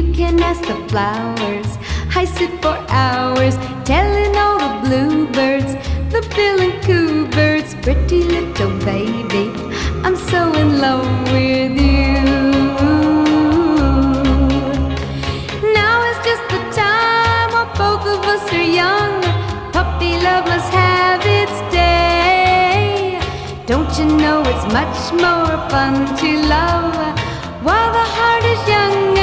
You can ask the flowers. I sit for hours telling all the bluebirds, the bill and coo birds, pretty little baby, I'm so in love with you. Now is just the time while both of us are young. Puppy love must have its day. Don't you know it's much more fun to love while the heart is young?